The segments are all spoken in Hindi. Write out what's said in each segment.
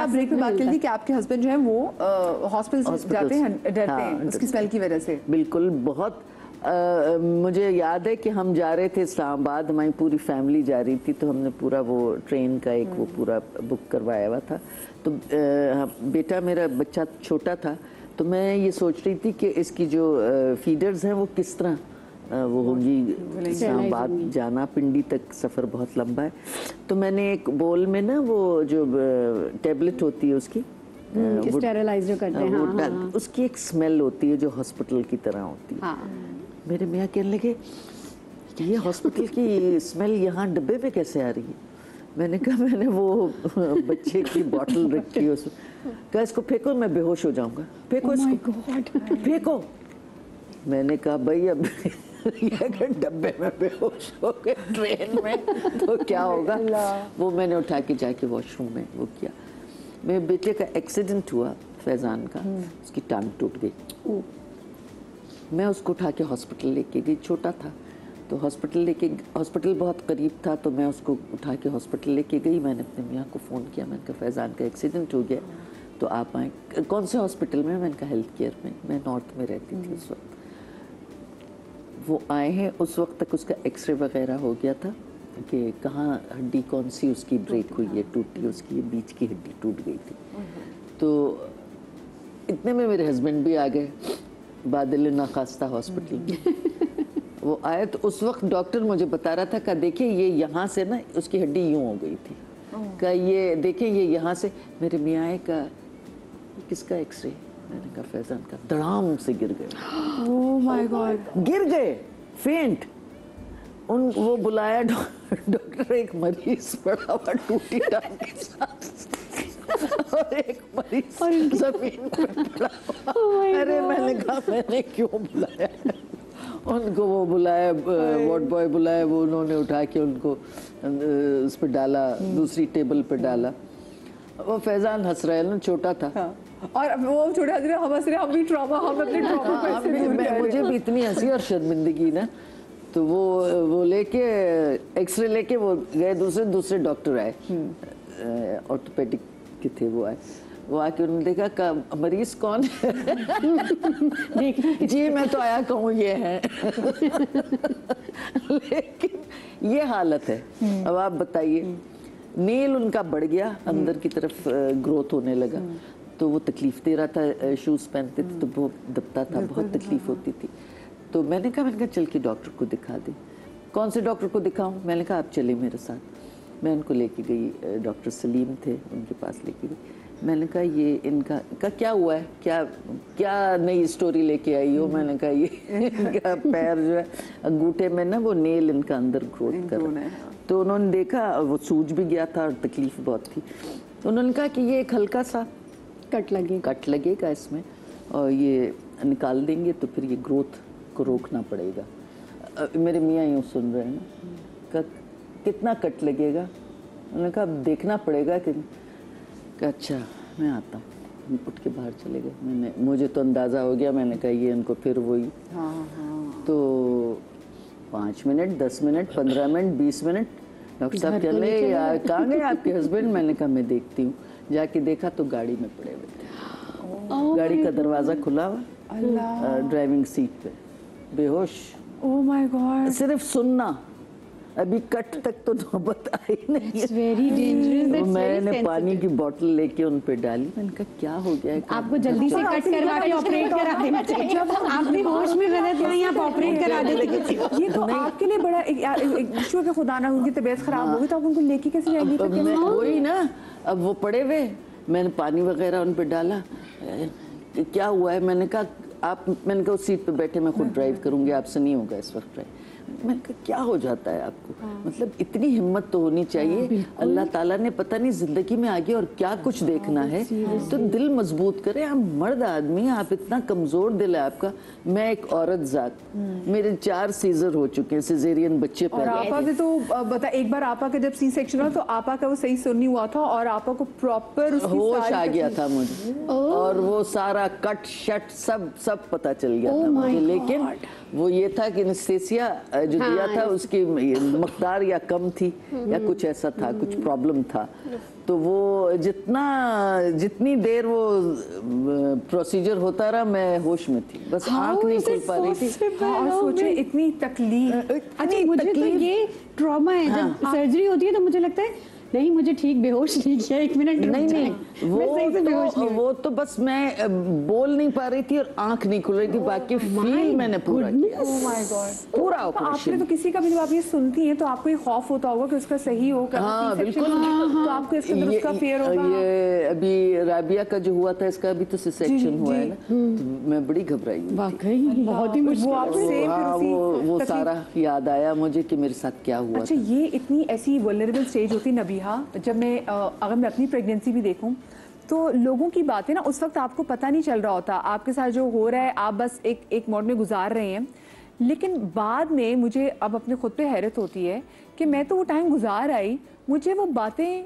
आप ब्रेक में बात कर थी कि आपके हस्बैंड जो है वो हॉस्पिटल जाते हैं, डरते हैं उसकी स्मेल की वजह से। बिल्कुल, बहुत मुझे याद है कि हम जा रहे थे इस्लामाबाद, हमारी पूरी फैमिली जा रही थी, तो हमने पूरा वो ट्रेन का एक वो पूरा बुक करवाया हुआ था। तो बेटा मेरा बच्चा छोटा था, तो मैं ये सोच रही थी कि इसकी जो फीडर्स हैं वो किस तरह वो होगी। इस्लामाबाद जाना पिंडी तक सफ़र बहुत लंबा है, तो मैंने एक बोल में ना वो जो टेबलेट होती है उसकी स्टेरिलाइज जो करते हैं, हाँ। उसकी एक स्मेल होती है जो हॉस्पिटल की तरह होती है। हाँ। मेरे मियाँ कहने लगे कि ये हॉस्पिटल की स्मेल यहाँ डब्बे पे कैसे आ रही है। मैंने कहा मैंने वो बच्चे की बोतल रखी है उसमें, कहा इसको फेंको मैं बेहोश हो जाऊंगा, फेंको इसको, फेंको। मैंने कहा भाई अब अगर डब्बे में बेहोश हो गए ट्रेन में तो क्या होगा। वो मैंने उठा के जाके वॉशरूम में वो किया। मेरे बेटे का एक्सीडेंट हुआ फैजान का, उसकी टांग टूट गई। मैं उसको उठा के हॉस्पिटल लेके गई, छोटा था तो हॉस्पिटल बहुत करीब था, तो मैं उसको उठा के हॉस्पिटल लेके गई। मैंने अपने मियाँ को फ़ोन किया, मैंने कहा फैजान का एक्सीडेंट हो गया तो आप आए। कौन से हॉस्पिटल में? मैंने कहा हेल्थ केयर में, मैं नॉर्थ में रहती थी उस वक्त। वो आए हैं, उस वक्त तक उसका एक्सरे वगैरह हो गया था कि कहाँ हड्डी कौन सी उसकी ब्रेक हुई है, टूटी, उसकी बीच की हड्डी टूट गई थी। तो इतने में मेरे हस्बैंड भी आ गए बादल नाखास्ता हॉस्पिटल में। वो आए तो उस वक्त डॉक्टर मुझे बता रहा था कि देखिए ये यहाँ से ना उसकी हड्डी यूँ हो गई थी, का ये देखिए ये यहाँ से। मेरे मियाँ का किसका एक्सरे? मैंने कहा फैजान का। धड़ाम से गिर गए। ओह माय गॉड, गिर गए, फेंट। वो बुलाया डॉक्टर, एक मरीज पड़ा हुआ टूटी टांग के साथ और एक मरीज जमीन पे पड़ा हुआ। अरे मैंने कहा मैंने क्यों बुलाया उनको। वो बुलाया, वार्ड बॉय बुलाया, वो उन्होंने उठा के उनको उस पर डाला, दूसरी टेबल पे डाला। वो फैजान हंस रहा है ना, छोटा था। हाँ। और वो छोटे हंस रहे, हम हंस रहे, हम भी ट्रॉमा, हम अपने ट्रॉमा को ऐसे दूर कर रहे हैं। मुझे भी इतनी हंसी और शर्मिंदगी ना। तो वो लेके एक्सरे लेके वो गए, दूसरे डॉक्टर आए, ऑर्थोपेडिक के थे, वो आए। वो आके उन्होंने देखा का मरीज कौन है? जी मैं तो आया कहूँ ये है। लेकिन ये हालत है। अब आप बताइए, नील उनका बढ़ गया, अंदर की तरफ ग्रोथ होने लगा, तो वो तकलीफ दे रहा था। शूज़ पहनते थे तो वो दबता था, बहुत तकलीफ होती थी। तो मैंने कहा चल के डॉक्टर को दिखा दे। कौन से डॉक्टर को दिखाऊं? मैंने कहा आप चले मेरे साथ। मैं उनको लेके गई, डॉक्टर सलीम थे, उनके पास लेके गई। मैंने कहा ये इनका क्या हुआ है, क्या नई स्टोरी लेके आई हो? मैंने कहा ये इनका पैर जो है अंगूठे में ना वो नेल इनका अंदर ग्रोथ कर रहा है। तो उन्होंने देखा, वो सूज भी गया था और तकलीफ बहुत थी। तो उन्होंने कहा कि ये एक हल्का सा कट लगेगा इसमें, और ये निकाल देंगे तो फिर ये ग्रोथ को रोकना पड़ेगा। मेरे मियाँ यूँ सुन रहे हैं ना, कितना कट लगेगा? उन्होंने कहा देखना पड़ेगा कि अच्छा मैं आता हूँ। उठ के बाहर चले गए। मुझे तो अंदाज़ा हो गया। मैंने कहा ये इनको फिर वही। तो 5 minute, 10 minute, 15 minute, 20 minute, doctor साहब कह रहे यार कहाँ गए आपके हस्बैंड? मैंने कहा मैं देखती हूँ। जाके देखा तो गाड़ी में पड़े हुए थे। गाड़ी का दरवाज़ा खुला हुआ, ड्राइविंग सीट पे बेहोश। Oh my God. सिर्फ सुनना, अभी कट तक तो नौबत आई नहीं। It's very dangerous. तो मैंने पानी की बोतल लेके उन पे डाली। मैंने कहा क्या हो गया है? आपको जल्दी से कट करवा के ऑपरेट करा देना चाहिए। जब आप भी होश में गलत हैं, आप ऑपरेट करा देते। ये तो आपके लिए बड़ा एक इशू है कि खुदा ना उनकी तबीयत खराब होगी तो आप उनको लेके कैसे जाएंगी? वही ना, अब वो पड़े हुए, मैंने पानी वगैरह उन पे डाला। क्या हुआ है? मैंने कहा उस सीट पे बैठे, मैं खुद ड्राइव करूंगी, आपसे नहीं होगा इस वक्त ड्राइव। मैंने कहा क्या हो जाता है आपको? मतलब इतनी हिम्मत तो होनी चाहिए। अल्लाह ताला ने पता नहीं जिंदगी में आगे और क्या कुछ देखना है, तो दिल मजबूत करे। आप मर्द आदमी, आप इतना कमजोर दिल है आपका। मैं एक औरत जात, मेरे 4 सीजर हो चुके हैं, सिजेरियन बच्चे पैदा। और आपा भी तो बता, एक बार आपा का जब सी सेक्शन हुआ तो आपा का वो सही सुन नहीं हुआ था और आपा को प्रॉपर होश आ गया था मुझे, और वो सारा कट शट सब पता चल गया था मुझे। लेकिन वो ये था कि एनेस्थेसिया जो दिया था उसकी मकदार या कम थी या कुछ ऐसा था, कुछ प्रॉब्लम था। तो वो जितनी देर वो प्रोसीजर होता रहा मैं होश में थी, बस आंख नहीं खुल पा रही थी। और सोचे इतनी तकलीफ। अच्छा, मुझे तो ये ट्रॉमा है, जब सर्जरी होती है तो मुझे लगता है नहीं, मुझे ठीक बेहोश नहीं किया, 1 मिनट नहीं, वो तो बस मैं बोल नहीं पा रही थी और आंख नहीं खुल रही थी, बाकी फील मैंने पूरा किया। ओह माय गॉड, पूरा आपने ऑपरेशन। तो किसी का भी जब आप ये सुनती हैं तो आपको ये खौफ होता होगा कि उसका सही होगा। हाँ, बिल्कुल। तो आपको इसके अंदर उसका फियर होगा। ये अभी राबिया का जो हुआ था, इसका अभी तो सिसेक्शन हुआ है ना, तो मैं बड़ी घबराई हुई थी। वाकई बहुत ही वो मुश्किल। आपसे हाँ, वो सारा याद आया मुझे कि मेरे साथ क्या हुआ। अच्छा, ये इतनी ऐसी वल्नरेबल स्टेज होती है नबीहा, जब मैं अगर मैं अपनी प्रेगनेंसी भी देखूं तो लोगों की बातें ना, उस वक्त आपको पता नहीं चल रहा होता आपके साथ जो हो रहा है, आप बस एक मोड में गुजार रहे हैं। लेकिन बाद में मुझे अब अपने खुद पे हैरत होती है कि मैं तो वो टाइम गुजार आई, मुझे वो बातें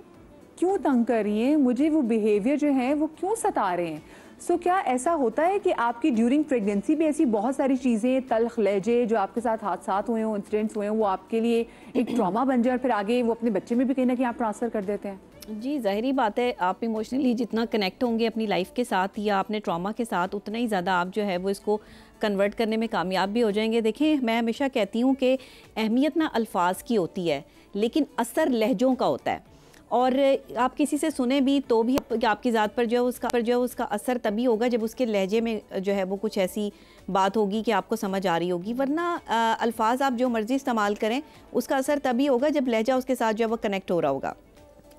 क्यों तंग कर रही हैं, मुझे वो बिहेवियर जो है वो क्यों सता रहे हैं। सो क्या ऐसा होता है कि आपकी ड्यूरिंग प्रेगनेंसी भी ऐसी बहुत सारी चीज़ें, तल्ख लहजे जो आपके साथ हादसात हुए हों, इंसिडेंट्स हुए हों, वो आपके लिए एक ट्रॉमा बन जाए और फिर आगे वो अपने बच्चे में भी कहीं ना कहीं आप ट्रांसफ़र कर देते हैं? जी, ज़ाहिरी बात है, आप इमोशनली जितना कनेक्ट होंगे अपनी लाइफ के साथ या अपने ट्रॉमा के साथ, उतना ही ज़्यादा आप जो है वो इसको कन्वर्ट करने में कामयाब भी हो जाएंगे। देखें, मैं हमेशा कहती हूँ कि अहमियत ना अल्फाज की होती है, लेकिन असर लहजों का होता है। और आप किसी से सुने भी तो भी आपकी ज़ात पर जो है उसका असर तभी होगा जब उसके लहजे में जो है वो कुछ ऐसी बात होगी कि आपको समझ आ रही होगी। वरना अल्फाज आप जो मर्ज़ी इस्तेमाल करें, उसका असर तभी होगा जब लहजा उसके साथ जो है वो कनेक्ट हो रहा होगा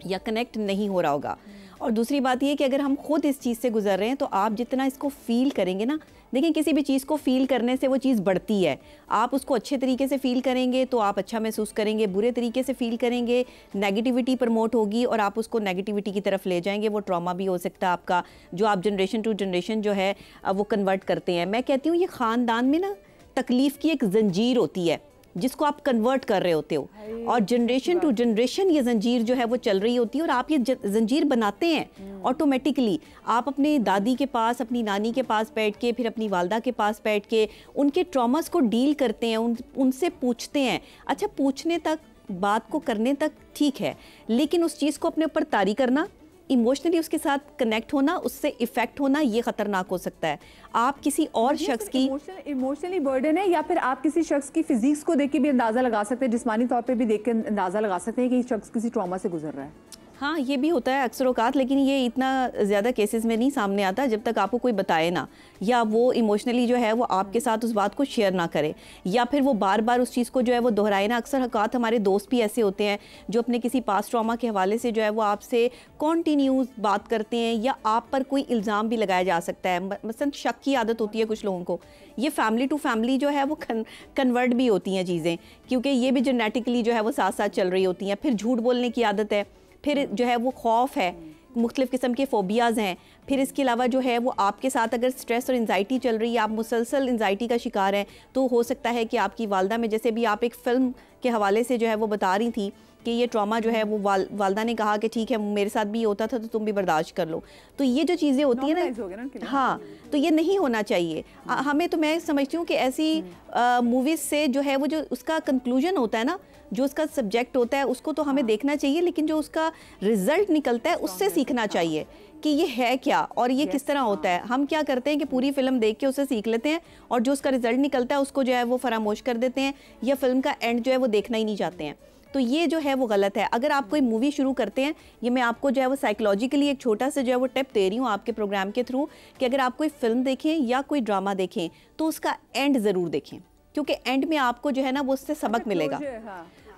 या कनेक्ट नहीं हो रहा होगा। और दूसरी बात ये कि अगर हम खुद इस चीज़ से गुजर रहे हैं तो आप जितना इसको फ़ील करेंगे ना, देखिए किसी भी चीज़ को फ़ील करने से वो चीज़ बढ़ती है। आप उसको अच्छे तरीके से फ़ील करेंगे तो आप अच्छा महसूस करेंगे, बुरे तरीके से फ़ील करेंगे नेगेटिविटी प्रमोट होगी और आप उसको नेगेटिविटी की तरफ ले जाएंगे। वो ट्रॉमा भी हो सकता है आपका, जो आप जनरेशन टू जनरेशन जो है वो कन्वर्ट करते हैं। मैं कहती हूँ ये ख़ानदान में ना तकलीफ़ की एक जंजीर होती है जिसको आप कन्वर्ट कर रहे होते हो, और जनरेशन टू जनरेशन ये जंजीर जो है वो चल रही होती है और आप ये जंजीर बनाते हैं ऑटोमेटिकली। आप अपने दादी के पास, अपनी नानी के पास बैठ के, फिर अपनी वालदा के पास बैठ के उनके ट्रॉमास को डील करते हैं, उनसे पूछते हैं। अच्छा, पूछने तक, बात को करने तक ठीक है, लेकिन उस चीज़ को अपने ऊपर तारी करना, इमोशनली उसके साथ कनेक्ट होना, उससे इफेक्ट होना, ये खतरनाक हो सकता है। आप किसी और शख्स की इमोशनली बर्डन है, या फिर आप किसी शख्स की फिजिक्स को देख के भी अंदाजा लगा सकते हैं, जिस्मानी तौर पे भी देख के अंदाजा लगा सकते हैं कि ये शख्स किसी ट्रॉमा से गुजर रहा है। हाँ, ये भी होता है अक्सर औकात, लेकिन ये इतना ज़्यादा केसेस में नहीं सामने आता जब तक आपको कोई बताए ना, या वो इमोशनली जो है वो आपके साथ उस बात को शेयर ना करे, या फिर वो बार बार उस चीज़ को जो है वो दोहराए ना। अक्सर औकात हमारे दोस्त भी ऐसे होते हैं जो अपने किसी पास ट्रॉमा के हवाले से जो है वो आपसे कॉन्टीन्यूस बात करते हैं, या आप पर कोई इल्ज़ाम भी लगाया जा सकता है। मसलन शक की आदत होती है कुछ लोगों को, ये फैमिली टू फैमिली जो है वो कन्वर्ट भी होती हैं चीज़ें, क्योंकि ये भी जेनेटिकली जो है वो साथ साथ चल रही होती हैं। फिर झूठ बोलने की आदत है, फिर जो है वो खौफ है, मुख्तलिफ़ किस्म के फ़ोबियाज़ हैं। फिर इसके अलावा जो है वो आपके साथ अगर स्ट्रेस और एंजाइटी चल रही है, आप मुसलसल एंजाइटी का शिकार हैं, तो हो सकता है कि आपकी वालदा में, जैसे भी आप एक फ़िल्म के हवाले से जो है वो बता रही थी कि ये ट्रॉमा जो है वो वालदा ने कहा कि ठीक है मेरे साथ भी होता था तो तुम भी बर्दाश्त कर लो। तो ये जो चीज़ें होती हैं ना, हाँ, तो ये नहीं होना चाहिए हमें। तो मैं समझती हूँ कि ऐसी मूवीज़ से जो है वो जो उसका कंक्लूजन होता है ना, जो उसका सब्जेक्ट होता है, उसको तो हमें देखना चाहिए, लेकिन जो उसका रिजल्ट निकलता है उससे सीखना चाहिए कि ये है क्या और ये किस तरह होता है। हम क्या करते हैं कि पूरी फिल्म देख के उसे सीख लेते हैं और जो उसका रिजल्ट निकलता है उसको जो है वो फरामोश कर देते हैं, या फिल्म का एंड जो है वो देखना ही नहीं चाहते हैं। तो ये जो है वो गलत है। अगर आप कोई मूवी शुरू करते हैं, ये मैं आपको जो है वो साइकोलॉजिकली एक छोटा सा जो है वो टिप दे रही हूँ आपके प्रोग्राम के थ्रू, कि अगर आप कोई फिल्म देखें या कोई ड्रामा देखें तो उसका एंड ज़रूर देखें, क्योंकि एंड में आपको जो है ना वो उससे सबक मिलेगा।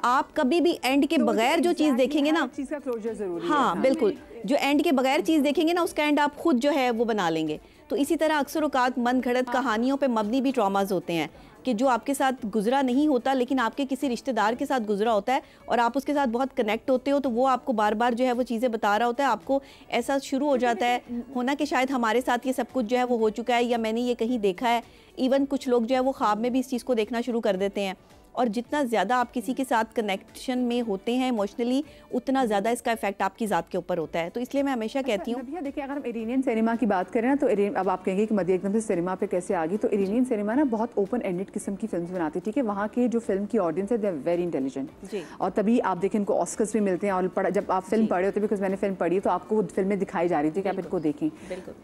आप कभी भी एंड के बगैर जो चीज़ देखेंगे ना, चीज़ का क्लोजर ज़रूरी है। हाँ बिल्कुल, जो एंड के बगैर चीज़ देखेंगे ना उसका एंड आप खुद जो है वो बना लेंगे। तो इसी तरह अक्सर औकात मन घड़त कहानियों पे मबनी भी ट्रॉमास होते हैं कि जो आपके साथ गुजरा नहीं होता लेकिन आपके किसी रिश्तेदार के साथ गुजरा होता है और आप उसके साथ बहुत कनेक्ट होते हो, तो वो आपको बार बार जो है वो चीज़ें बता रहा होता है। आपको ऐसा शुरू हो जाता है होना कि शायद हमारे साथ ये सब कुछ जो है वो हो चुका है, या मैंने ये कहीं देखा है। इवन कुछ लोग जो है वो ख्वाब में भी इस चीज़ को देखना शुरू कर देते हैं। और जितना ज़्यादा आप किसी के साथ कनेक्शन में होते हैं इमोशनली, उतना ज़्यादा इसका इफेक्ट आपकी ज़ात के ऊपर होता है। तो इसलिए मैं हमेशा कहती हूँ, भैया देखिए, अगर हम इरानियन सिनेमा की बात करें ना, तो अब आप कहेंगे कि मदी एकदम से सिनेमा पे कैसे आ गई, तो इरानियन सिनेमा ना बहुत ओपन एंडेड किस्म की फिल्म बनाती है, ठीक है। वहाँ के जो फिल्म की ऑडियंस है, दे आर वेरी इंटेलिजेंट, और तभी आप देखें इनको ऑस्कर्स भी मिलते हैं। और जब आप फिल्म पढ़े होते, बिकॉज मैंने फिल्म पढ़ी, तो आपको वो फिल्में दिखाई जा रही थी कि आप इनको देखें।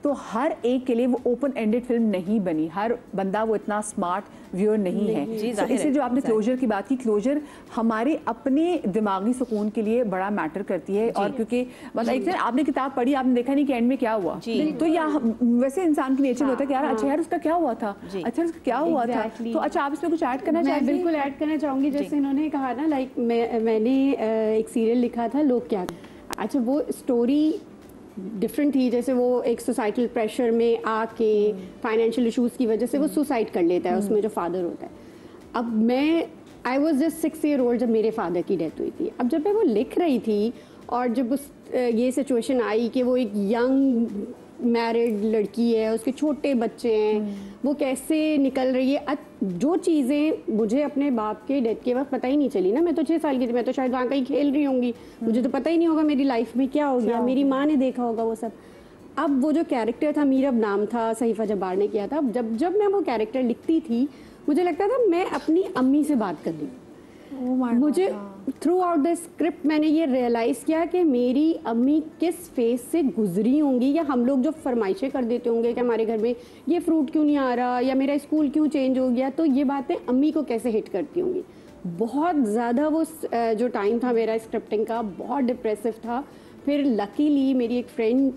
तो हर एक के लिए वो ओपन एंडेड फिल्म नहीं बनी, हर बंदा वो इतना स्मार्ट व्यूअर नहीं है। तो इसलिए जो आपने क्लोजर की बात की, क्लोजर हमारे अपने दिमागी सुकून के लिए बड़ा मैटर करती है। और क्योंकि मतलब एक आपने किताब पढ़ी, आपने देखा नहीं कि एंड में क्या हुआ, तो या वैसे इंसान की नेचर होता है कि यार अच्छा यार उसका क्या हुआ था, अच्छा उसका क्या हुआ था। तो अच्छा आप इसमें कुछ ऐड करना चाहेंगे? मैं बिल्कुल ऐड करना चाहूँगी। जैसे इन्होंने कहा ना, लाइक मैंने एक सीरियल लिखा था लोग क्या, अच्छा वो स्टोरी डिफरेंट थी। जैसे वो एक सोसाइटल प्रेशर में आके फाइनेंशियल इश्यूज की वजह से वो सुसाइड कर लेता है, उसमें जो फादर होता है। अब I was just 6 year old जब मेरे फादर की डेथ हुई थी। अब जब मैं वो लिख रही थी और जब ये सिचुएशन आई कि वो एक यंग मैरिड लड़की है, उसके छोटे बच्चे हैं, वो कैसे निकल रही है। जो चीज़ें मुझे अपने बाप के डेथ के वक्त पता ही नहीं चली ना, मैं तो 6 साल की थी, मैं तो शायद वहाँ कहीं खेल रही होंगी, मुझे तो पता ही नहीं होगा मेरी लाइफ में क्या हो गया, मेरी माँ ने देखा होगा वो सब। अब वो जो कैरेक्टर था, मीरब नाम था, सहीफा जब्बार ने किया था। जब मैं वो कैरेक्टर लिखती थी, मुझे लगता था मैं अपनी अम्मी से बात कर रही हूँ। मुझे थ्रू आउट द स्क्रिप्ट मैंने ये रियलाइज़ किया कि मेरी अम्मी किस फेज से गुजरी होंगी, या हम लोग जो फरमाइशें कर देते होंगे कि हमारे घर में ये फ्रूट क्यों नहीं आ रहा, या मेरा स्कूल क्यों चेंज हो गया, तो ये बातें अम्मी को कैसे हिट करती होंगी। बहुत ज़्यादा वो जो टाइम था मेरा स्क्रिप्टिंग का, बहुत डिप्रेसिव था। फिर लकीली मेरी एक फ्रेंड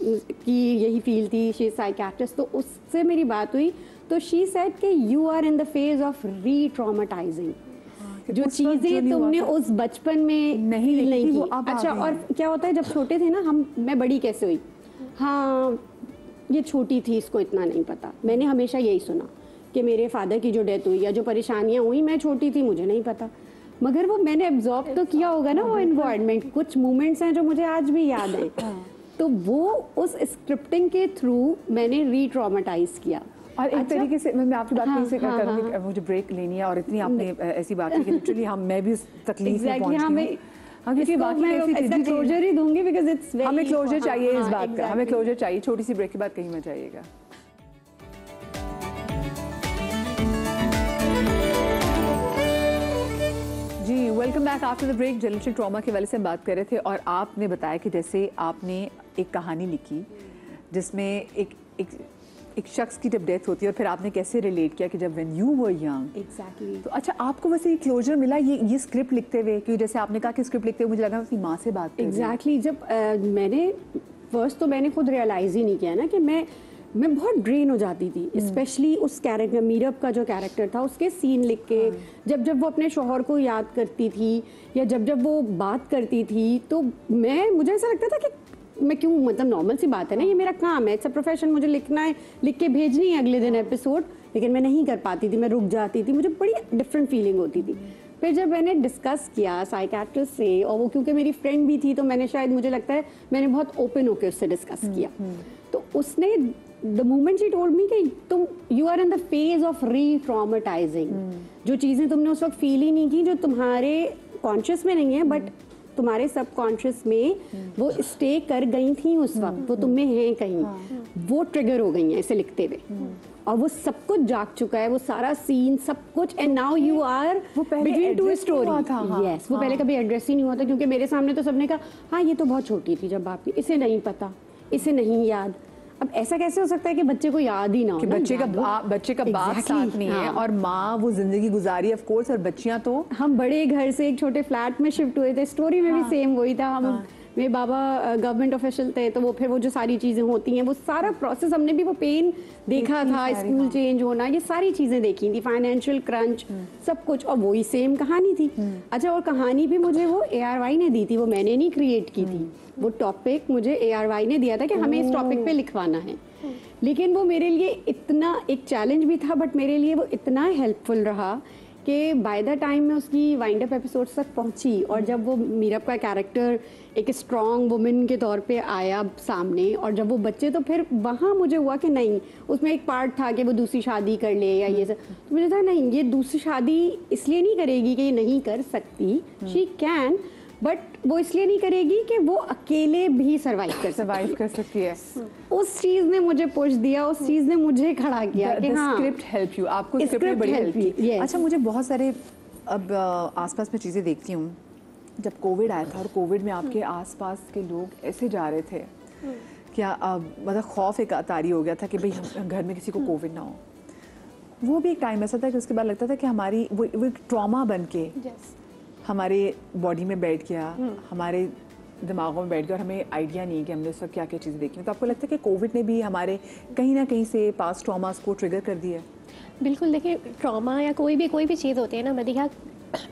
की यही फील थी, शी इज़ साइकियाट्रिस्ट, तो उससे मेरी बात हुई, तो शी सेड कि you are in the phase of retraumatising. जो चीज़ें तुमने उस बचपन में नहीं की। अच्छा, और क्या होता है जब छोटे थे ना हम, मैं बड़ी कैसे हुई, हाँ ये छोटी थी, इसको इतना नहीं पता। मैंने हमेशा यही सुना कि मेरे फादर की जो डेथ हुई या जो परेशानियाँ हुई, मैं छोटी थी, मुझे नहीं पता। मगर वो मैंने एब्जॉर्ब तो किया होगा ना वो एनवायरनमेंट। कुछ मोमेंट्स हैं जो मुझे आज भी याद है, तो वो उस स्क्रिप्टिंग के थ्रू मैंने री ट्रॉमेटाइज किया। और एक तरीके से मैं आपकी बात कहीं से करूँगी, मुझे ब्रेक लेनी है, और इतनी आपने ऐसी बात की कि लिटरली मैं भी उस तकलीफ में पहुंच गई हूं। हाँ, क्योंकि बाकी ऐसी चीजें क्लोजर ही दूंगी, बिकॉज़ इट्स वेरी, हमें क्लोजर चाहिए इस बात का, हमें क्लोजर चाहिए। छोटी सी ब्रेक के बाद कहीं मत जाइएगा। जी, welcome back after the break. Generational trauma के वाले से हम बात कर रहे थे, और आपने बताया कि जैसे आपने एक कहानी लिखी जिसमें एक शख्स की जब डेथ होती है, और फिर आपने कैसे रिलेट किया कि जब when you were young. Exactly. तो अच्छा, आपको वैसे ये क्लोजर मिला ये स्क्रिप्ट लिखते हुए? क्योंकि जैसे आपने कहा कि स्क्रिप्ट लिखते हुए मुझे लगा अपनी माँ से बात कर। एग्जैक्टली। जब मैंने फर्स्ट तो मैंने खुद रियलाइज़ ही नहीं किया ना कि मैं बहुत ड्रेन हो जाती थी, स्पेशली उस कैरेक्टर मीरब का जो कैरेक्टर था, उसके सीन लिख के जब वो अपने शौहर को याद करती थी, या जब वो बात करती थी, तो मुझे ऐसा लगता था कि मैं क्यों, मतलब नॉर्मल सी बात है ना, ये मेरा काम है, इट्स अ प्रोफेशन, मुझे लिखना है, लिख के भेजनी है अगले दिन एपिसोड। लेकिन मैं नहीं कर पाती थी, मैं रुक जाती थी, मुझे बड़ी डिफरेंट फीलिंग होती थी। फिर जब मैंने डिस्कस किया साइकियाट्रिस्ट से, और वो क्योंकि मेरी फ्रेंड भी थी, तो मैंने शायद, मुझे लगता है मैंने बहुत ओपन होकर उससे डिस्कस किया। तो उसने the moment she told me कि तुम you are in the phase of retraumatising. जो चीज़ें तुमने उस वक्त फील ही नहीं की, जो तुम्हारे कॉन्शियस में नहीं है बट तुम्हारे सबकॉन्शियस में वो स्टे कर गई थी उस वक्त, वो तुम में हैं कहीं, वो ट्रिगर हो गई हैं ऐसे लिखते हुए, और वो सब कुछ जाग चुका है, वो सारा सीन सब कुछ। And now you are between two story. Yes, वो पहले कभी एड्रेस ही नहीं हुआ था, क्योंकि मेरे सामने तो सबने कहा हाँ ये तो बहुत छोटी थी जब आपकी, इसे नहीं पता, इसे नहीं याद। अब ऐसा कैसे हो सकता है कि बच्चे को याद ही ना हो, कि बच्चे का बाप साथ नहीं है, और माँ वो जिंदगी गुजारी ऑफ कोर्स, और बच्चियां तो, हम बड़े घर से एक छोटे फ्लैट में शिफ्ट हुए थे, स्टोरी में भी सेम वही था। हम मेरे बाबा गवर्नमेंट ऑफिशियल थे, तो वो फिर वो जो सारी चीज़ें होती हैं, वो सारा प्रोसेस हमने भी वो पेन देखा था, स्कूल चेंज होना, ये सारी चीज़ें देखी थी, फाइनेंशियल क्रंच, सब कुछ, और वही सेम कहानी थी। अच्छा, और कहानी भी मुझे वो ARY ने दी थी, वो मैंने नहीं क्रिएट की थी। वो टॉपिक मुझे ARY ने दिया था कि हमें इस टॉपिक पे लिखवाना है, लेकिन वो मेरे लिए इतना एक चैलेंज भी था, बट मेरे लिए वो इतना हेल्पफुल रहा कि बाय द टाइम मैं उसकी वाइंड अप एपिसोड्स तक पहुंची और जब वो मीरब का कैरेक्टर एक स्ट्रॉन्ग वुमेन के तौर पे आया सामने और जब वो बच्चे, तो फिर वहाँ मुझे हुआ कि नहीं, उसमें एक पार्ट था कि वो दूसरी शादी कर ले या ये सब, तो मुझे था नहीं, ये दूसरी शादी इसलिए नहीं करेगी कि ये नहीं कर सकती, शी कैन, बट वो इसलिए नहीं करेगी कि वो अकेले भी सरवाइव कर सकती है। उस चीज ने मुझे पुश दिया, उस चीज ने मुझे खड़ा किया कि हाँ, स्क्रिप्ट हेल्प यू, आपको स्क्रिप्ट में बड़ी हेल्प की। अच्छा, मुझे बहुत सारे अब आसपास में चीज़ें देखती हूँ, जब कोविड आया था और कोविड में आपके आसपास के लोग ऐसे जा रहे थे, क्या मतलब खौफ एक तारी हो गया था कि भाई हम घर में किसी को कोविड ना हो। वो भी एक टाइम ऐसा था कि उसके बाद लगता था कि हमारी वो एक ट्रॉमा बन के हमारे बॉडी में बैठ गया, हमारे दिमागों में बैठ गया और हमें आइडिया नहीं कि हमने उस वक्त क्या क्या चीज़ें देखी। तो आपको लगता है कि कोविड ने भी हमारे कहीं ना कहीं से पास्ट ट्रॉमास को ट्रिगर कर दिया है? बिल्कुल, देखिए ट्रॉमा या कोई भी चीज़ होती है ना मदीहा,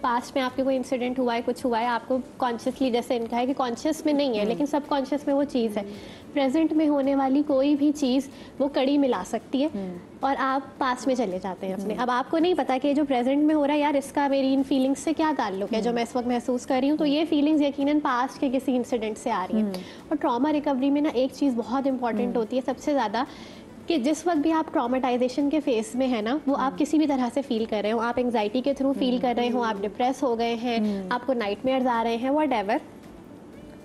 पास्ट में आपके कोई इंसिडेंट हुआ है, कुछ हुआ है, आपको कॉन्शियसली, जैसे इनका है कि कॉन्शियस में नहीं है लेकिन सब कॉन्शियस में वो चीज़ है, प्रेजेंट में होने वाली कोई भी चीज़ वो कड़ी मिला सकती है और आप पास्ट में चले जाते हैं अपने। अब आपको नहीं पता कि जो प्रेजेंट में हो रहा है, यार इसका मेरी इन फीलिंग्स से क्या ताल्लुक है जो मैं इस वक्त महसूस कर रही हूँ, तो ये फीलिंग्स यकीनन पास्ट के किसी इंसिडेंट से आ रही हैं। और ट्रॉमा रिकवरी में ना एक चीज़ बहुत इंपॉर्टेंट होती है सबसे ज़्यादा, कि जिस वक्त भी आप ट्रॉमेटाइजेशन के फेस में है ना, वो आप किसी भी तरह से फील कर रहे हो, आप एंग्जाइटी के थ्रू फील कर रहे हो, आप डिप्रेस हो गए हैं, आपको नाइटमेयर्स आ रहे हैं, व्हाटएवर,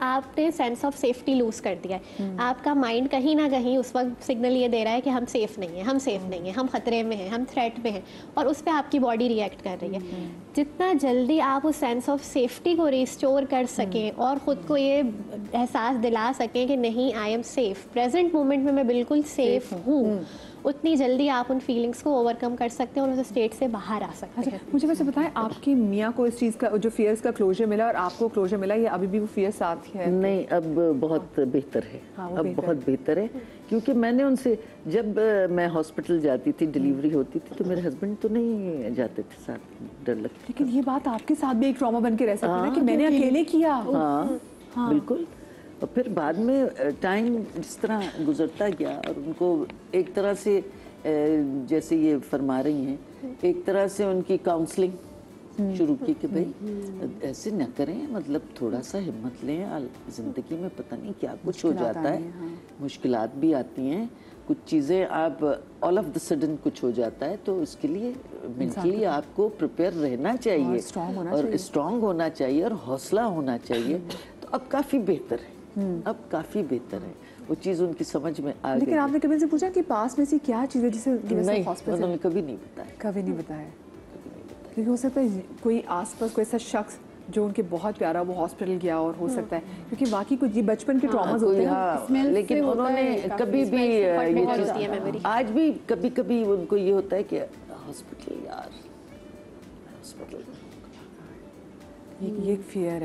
आपने सेंस ऑफ सेफ्टी लूज कर दिया है। आपका माइंड कहीं ना कहीं उस वक्त सिग्नल ये दे रहा है कि हम सेफ नहीं है, हम सेफ नहीं है, हम खतरे में हैं, हम थ्रेट में हैं, और उस पर आपकी बॉडी रिएक्ट कर रही है। जितना जल्दी आप उस सेंस ऑफ सेफ्टी को रिस्टोर कर सकें और ख़ुद को ये एहसास दिला सकें कि नहीं, I am safe, present moment में मैं बिल्कुल सेफ हूँ, उतनी जल्दी आप उन फीलिंग्स को ओवरकम कर सकते हैं और उस स्टेट से बाहर आ सकते हैं। मुझे वैसे बताएं, आपकी मियाँ को इस चीज़ का, जो फियर्स का क्लोजर मिला और आपको क्लोजर मिला, या अभी भी वो फियर साथ है? नहीं, अब बहुत बेहतर है। हाँ, अब बहुत बेहतर है, क्योंकि मैंने उनसे, जब मैं हॉस्पिटल जाती थी, डिलीवरी होती थी, तो मेरे हस्बैंड तो नहीं जाते थे साथ, डर लगता। लेकिन ये बात आपके साथ भी एक ट्रॉमा बन के रह सकती है ना, कि मैंने अकेले किया। हाँ, बिल्कुल। और फिर बाद में टाइम जिस तरह गुजरता गया और उनको एक तरह से, जैसे ये फरमा रही हैं, एक तरह से उनकी काउंसलिंग शुरू की कि भाई ऐसे न करें, मतलब थोड़ा सा हिम्मत लें, ज़िंदगी में पता नहीं क्या कुछ हो जाता है, मुश्किलात भी आती हैं, कुछ चीज़ें आप ऑल ऑफ द सडन कुछ हो जाता है, तो इसके लिए मेंटली आपको प्रिपेयर रहना चाहिए और स्ट्रॉन्ग होना चाहिए और हौसला होना चाहिए। तो अब काफ़ी बेहतर है, अब काफ़ी बेहतर है, वो चीज़ उनकी समझ में आ गई। लेकिन आपने कभी से पूछा कि पास में से क्या चीज़ है जिसे हॉस्पिटल उन्होंने कभी नहीं बताया, कभी नहीं बताया? क्योंकि हो सकता है कोई आसपास कोई ऐसा शख्स जो उनके बहुत प्यारा, वो हॉस्पिटल गया और हो सकता है, क्योंकि वाकई कुछ ये बचपन के ट्रॉमास होते हैं। हाँ, लेकिन उन्होंने कभी भी ये चीज़, आज भी कभी कभी उनको ये होता है कि हॉस्पिटल, यार हॉस्पिटल, ये एक फियर है।